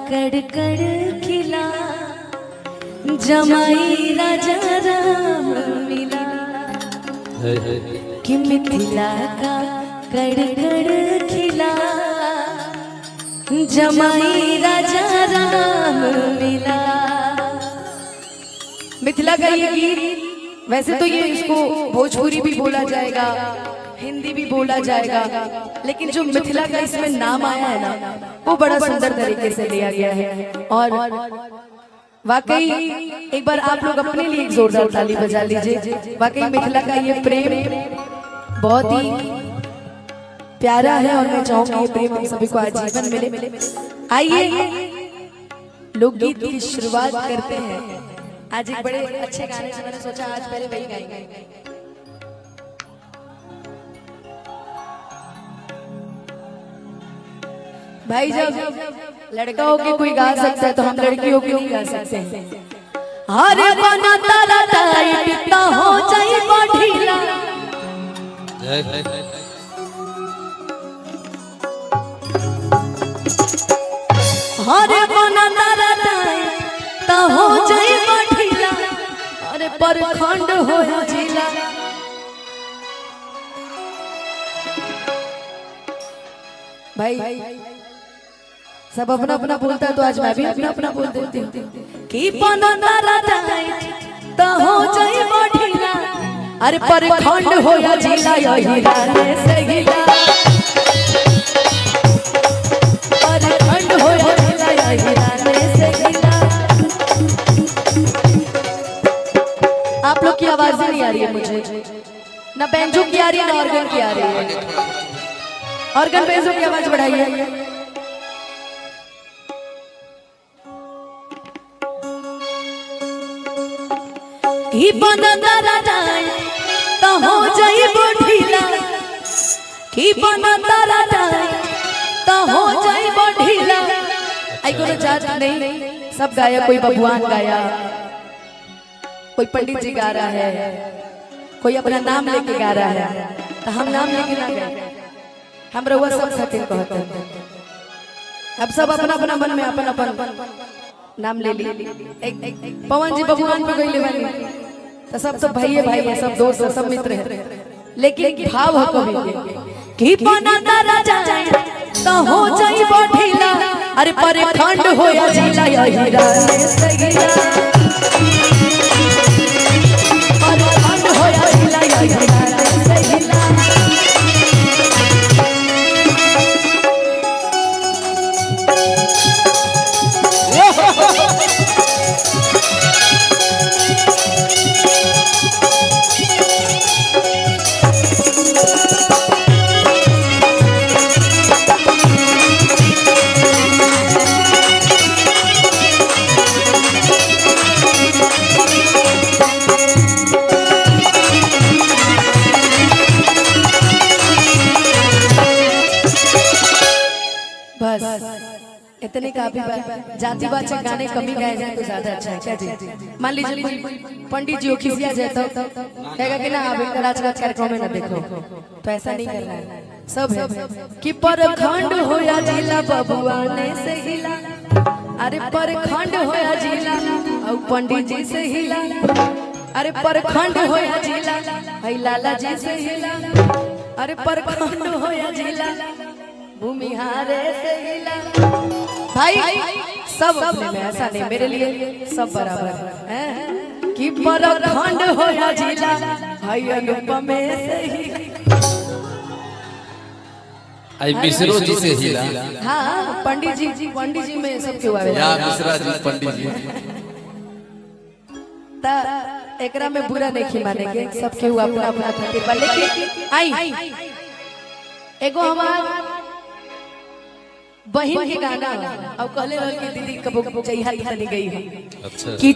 कड़कड़ खिला जमाई राजा राम मिला कि मिथिला का कड़कड़ खिला जमाई राजा राम मिला। मिथिला का ये गीत वैसे तो ये इसको भोजपुरी भी बोला जाएगा, हिंदी भी बोला जाएगा, लेकिन जो मिथिला का इसमें नाम आया है ना वो बड़ा सुंदर तरीके से लिया गया है। और वाकई एक बार आप लोग अपने लिए एक जोरदार ताली बजा लीजिए। वाकई मिथिला का ये प्रेम बहुत ही प्यारा है और मैं चाहूंगी ये प्रेम हम सभी को आजीवन मिले। आइए लोकगीत की शुरुआत करते हैं। आज एक बड़े अच्छे गाने से मैंने सोचा आज पहले वही गाएंगे। भाई जब लड़का होके कोई गा सकता है तो हम लड़की होके नहीं गा सकते हैं। अरे बना तारा टाइट ना हो जाए ढीला, अरे बना तारा टाइट ना हो जाए ढीला, अरे परखंड हो जिला। भाई सब अपना अपना बोलता है तो आज मैं भी अपना अपना बोल देती हूँ कि बना तारा टाइट तो हो जाए ढीला, अरे परखंड हो जिला यही गाने से गिला, परखंड हो जिला यही गाने से गिला। आप लोग की आवाज नहीं आ रही है मुझे, ना बैंजो की आ रही है ना ऑर्गन की आ रही है। ऑर्गन बैंजो की आवाज बढ़ाइए। कि बना तारा टाइट तो हो जाए ढीला, कि बना तारा टाइट तो हो जाए ढीला। आई कोनो जात नहीं, सब गाया, कोई बबुआन गाया, कोई पंडित जी गा रहा है, कोई अपना नाम लेके गा रहा है, तो हम नाम लेके ना गाए, हम रउआ सब खातिर कहते हैं। अब सब अपना अपना मन में अपन अपन नाम ले ली। एक पवन जी बबुआन पे गईले बानी तो सब भाई है, सब दोस्त है, सब मित्र है, लेकिन भाव है कभी कि बना तारा टाइट तो हो जाई ढीला, अरे परखंड हो जिला यही गाने से गिला, परखंड हो जिला यही गाने से गिला। इतने काफी जाति वाचक गाने कमी गाए जाए तो ज्यादा अच्छा है। क्या जी मान लीजिए कोई पंडित जी खिसिया जाए तो कहेगा कि ना आप राजकाज कार्यक्रम में ना देखो, तो ऐसा नहीं करना है। सब है कि परखंड हो जिला बबुआने से हिला, अरे परखंड हो जिला और पंडित जी से हिला, अरे परखंड हो जिला लाला जी से हिला, अरे परखंड हो जिला भूमिहारे से हिला। भाई सब अपने में, ऐसा नहीं मेरे लिए सब बराबर है कि परखंड हो जिला भाई अनुपमे से हिला। आई मिश्रो जी से हिला। हाँ पंडित जी में सब क्यों आवे या मिश्रा जी पंडित जी ता एकरा में बुरा नहीं मानेंगे, सब क्यों अपना अपना खातिर। लेकिन आई एगो हमार बहन के गाना और कहले रह कि दीदी कबो चाहिए तनी गई है अच्छा कि